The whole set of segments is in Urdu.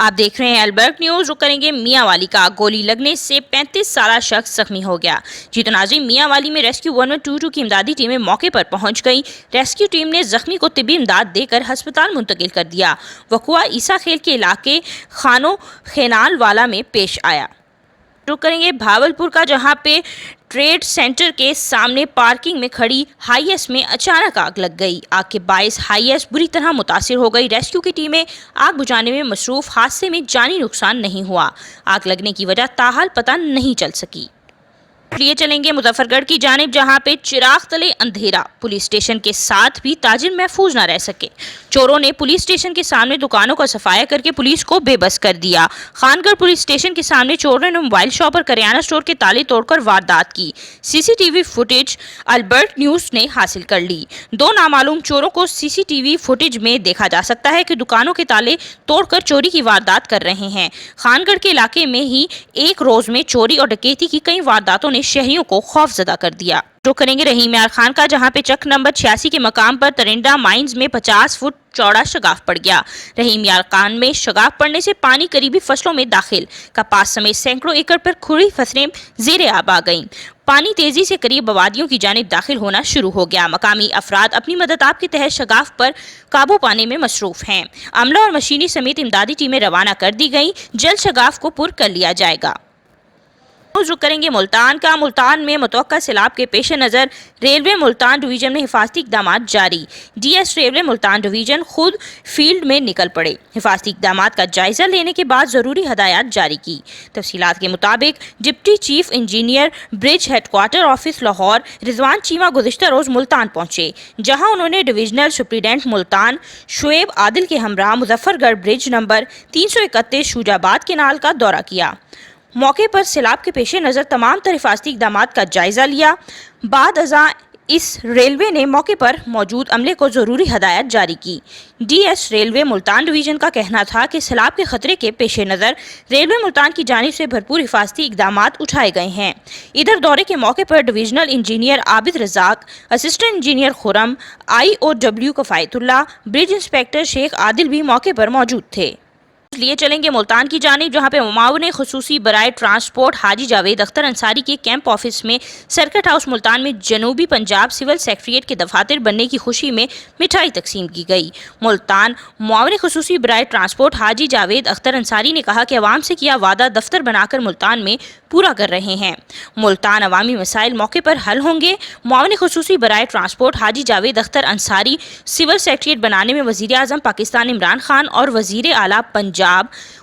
آپ دیکھ رہے ہیں البرٹ نیوز۔ رک کریں گے میاں والی کا، گولی لگنے سے 35 سالہ شخص زخمی ہو گیا۔ جی تو ناظرین، میاں والی میں ریسکیو 1122 کی امدادی ٹیمیں موقع پر پہنچ گئیں۔ ریسکیو ٹیم نے زخمی کو طبی امداد دے کر ہسپتال منتقل کر دیا۔ وقوع عیسیٰ کھیل کے علاقے خانو خینال والا میں پیش آیا۔ رک کریں گے بھاولپور کا، جہاں پہ ٹریڈ سینٹر کے سامنے پارکنگ میں کھڑی ہائی ایس میں اچانک آگ لگ گئی۔ آگ کے باعث ہائی ایس بری طرح متاثر ہو گئی۔ ریسکیو کی ٹیمیں آگ بجھانے میں مصروف، حادثے میں جانی نقصان نہیں ہوا۔ آگ لگنے کی وجہ تاحال پتہ نہیں چل سکی۔ لیے چلیں گے مظفر گڑھ کی جانب، جہاں پہ چراغ تلے اندھیرا، پولیس اسٹیشن کے ساتھ بھی تاجر محفوظ نہ رہ سکے۔ چوروں نے پولیس اسٹیشن کے سامنے دکانوں کا صفایا کر کے پولیس کو بے بس کر دیا۔ خان گڑھ پولیس اسٹیشن کے سامنے چوروں نے موبائل شاپ اور کریانہ اسٹور کے تالے توڑ کر واردات کی۔ C C T V footage Albert news نے حاصل کر لی۔ دو نامعلوم چوروں کو سی سی ٹی وی فوٹیج میں دیکھا جا سکتا ہے کہ دکانوں کے تالے توڑ کر چوری کی واردات کر رہے ہیں۔ خان گڑھ کے علاقے میں ہی ایک روز میں چوری اور ڈکیتی کی کئی وارداتوں نے شہریوں کو خوف زدہ کر دیا۔ رخ کریں گے رحیم یار خان کا، جہاں پہ چک نمبر 86 کے مقام پر ترنڈا مائنز میں 50 فٹ چوڑا شگاف پڑ گیا۔ رحیم یار خان میں شگاف پڑنے سے پانی قریبی فصلوں میں داخل، کپاس سمیت سینکڑوں ایکڑ پر کھڑی فصلیں زیر آب آ گئیں۔ پانی تیزی سے قریب آبادیوں کی جانب داخل ہونا شروع ہو گیا۔ مقامی افراد اپنی مدد آپ کے تحت شگاف پر قابو پانے میں مصروف ہیں۔ عملہ اور مشینری سمیت امدادی ٹیمیں روانہ کر دی گئیں۔ جلد شگاف کو پر کر لیا جائے گا۔ رخ کریں گے ملتان کا، ملتان میں متوقع سیلاب کے پیش نظر ریلوے ملتان ڈویژن میں حفاظتی اقدامات جاری۔ D S railway Multan division خود فیلڈ میں نکل پڑے، حفاظتی اقدامات کا جائزہ لینے کے بعد ضروری ہدایات جاری کی۔ تفصیلات کے مطابق ڈپٹی چیف انجینئر برج ہیڈ کوارٹر آفس لاہور رضوان چیمہ گزشتہ روز ملتان پہنچے، جہاں انہوں نے ڈویژنل سپرنٹینڈنٹ ملتان شعیب عادل کے ہمراہ مظفر گڑھ برج نمبر 331 شوجہ آباد کینال کا دورہ کیا۔ موقع پر سیلاب کے پیش نظر تمام تر حفاظتی اقدامات کا جائزہ لیا۔ بعد ازاں اس ریلوے نے موقع پر موجود عملے کو ضروری ہدایات جاری کی۔ D S railway Multan division کا کہنا تھا کہ سیلاب کے خطرے کے پیش نظر ریلوے ملتان کی جانب سے بھرپور حفاظتی اقدامات اٹھائے گئے ہیں۔ ادھر دورے کے موقع پر ڈویژنل انجینئر عابد رزاق، اسسٹنٹ انجینئر خرم، آئی او ڈبلیو کفایت اللہ، برج انسپیکٹر شیخ عادل بھی موقع پر موجود تھے۔ لیے چلیں گے ملتان کی جانب، جہاں پہ معاون خصوصی برائے ٹرانسپورٹ حاجی جاوید اختر انصاری کے کیمپ آفس میں سرکٹ ہاؤس ملتان میں جنوبی پنجاب سول سیکریٹریٹ کے دفاتر بننے کی خوشی میں مٹھائی تقسیم کی گئی۔ ملتان معاون خصوصی برائے ٹرانسپورٹ حاجی جاوید اختر انصاری نے کہا کہ عوام سے کیا وعدہ دفتر بنا کر ملتان میں پورا کر رہے ہیں۔ ملتان عوامی مسائل موقع پر حل ہوں گے۔ معاون خصوصی برائے ٹرانسپورٹ حاجی جاوید اختر انصاری سول سیکریٹریٹ بنانے میں وزیر اعظم پاکستان عمران خان اور وزیر اعلیٰ پنجاب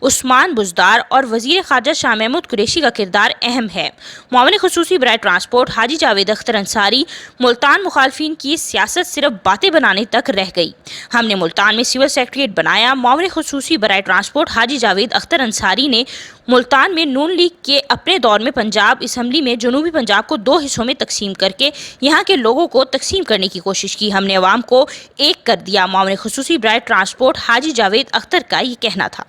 عثمان بزدار اور وزیر خارجہ شاہ محمود قریشی کا کردار اہم ہے۔ معاون خصوصی برائے ٹرانسپورٹ حاجی جاوید اختر انصاری: ملتان مخالفین کی سیاست صرف باتیں بنانے تک رہ گئی، ہم نے ملتان میں سول سیکریٹریٹ بنایا۔ معاون خصوصی برائے ٹرانسپورٹ حاجی جاوید اختر انصاری نے ملتان میں نون لیگ کے اپنے دور میں پنجاب اسمبلی میں جنوبی پنجاب کو 2 حصوں میں تقسیم کر کے یہاں کے لوگوں کو تقسیم کرنے کی کوشش کی، ہم نے عوام کو ایک کر دیا۔ معاون خصوصی برائے ٹرانسپورٹ حاجی جاوید اختر کا یہ کہنا تھا۔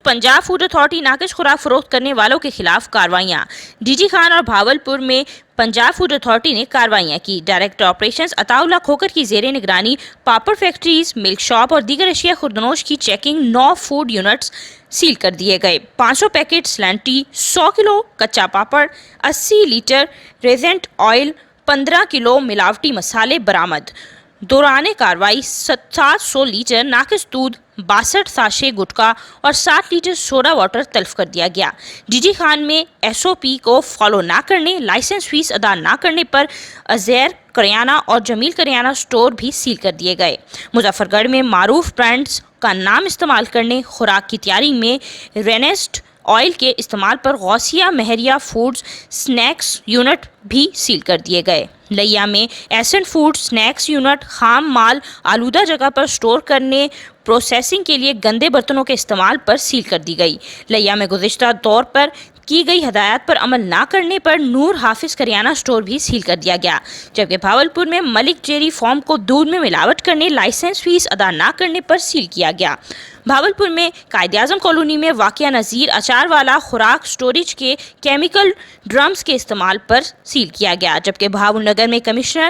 پنجاب فوڈ اتھارٹی ناقص خوراک فروخت کرنے والوں کے خلاف کارروائیاں۔ ڈی جی خان اور بھاولپور میں پنجاب فوڈ اتھارٹی نے کارروائیاں کی۔ ڈائریکٹر آپریشنز عطا اللہ کھوکر کی زیر نگرانی پاپڑ فیکٹریز، ملک شاپ اور دیگر اشیاء خوردنوش کی چیکنگ 9 فوڈ یونٹس سیل کر دیے گئے۔ 500 پیکٹ سلنٹی، 100 کلو کچا پاپڑ، 80 لیٹر ریزنٹ آئل، 15 کلو ملاوٹی مسالے برآمد۔ دوران کارروائی 700 لیٹر ناقص دودھ، 62 ساشے گٹکا اور 60 لیٹر سوڈا واٹر تلف کر دیا گیا۔ ڈی جی خان میں ایس او پی کو فالو نہ کرنے، لائسنس فیس ادا نہ کرنے پر ازیر کریانہ اور جمیل کریانہ سٹور بھی سیل کر دیے گئے۔ مظفر گڑھ میں معروف برانڈز کا نام استعمال کرنے، خوراک کی تیاری میں رینسٹ آئل کے استعمال پر غوثیہ مہریہ فوڈز سنیکس یونٹ بھی سیل کر دیے گئے۔ لیا میں ایسنٹ فوڈ سنیکس یونٹ خام مال آلودہ جگہ پر سٹور کرنے، پروسیسنگ کے لیے گندے برتنوں کے استعمال پر سیل کر دی گئی۔ لیا میں گزشتہ دور پر کی گئی ہدایات پر عمل نہ کرنے پر نور حافظ کریانہ سٹور بھی سیل کر دیا گیا، جبکہ بھاولپور میں ملک ڈیری فارم کو دودھ میں ملاوٹ کرنے، لائسنس فیس ادا نہ کرنے پر سیل کیا گیا۔ بھاولپور میں قائد اعظم کالونی میں واقع نذیر اچار والا خوراک سٹوریج کے کیمیکل ڈرمز کے استعمال پر سیل کیا گیا، جبکہ بھاول نگر میں کمشنر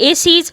ACs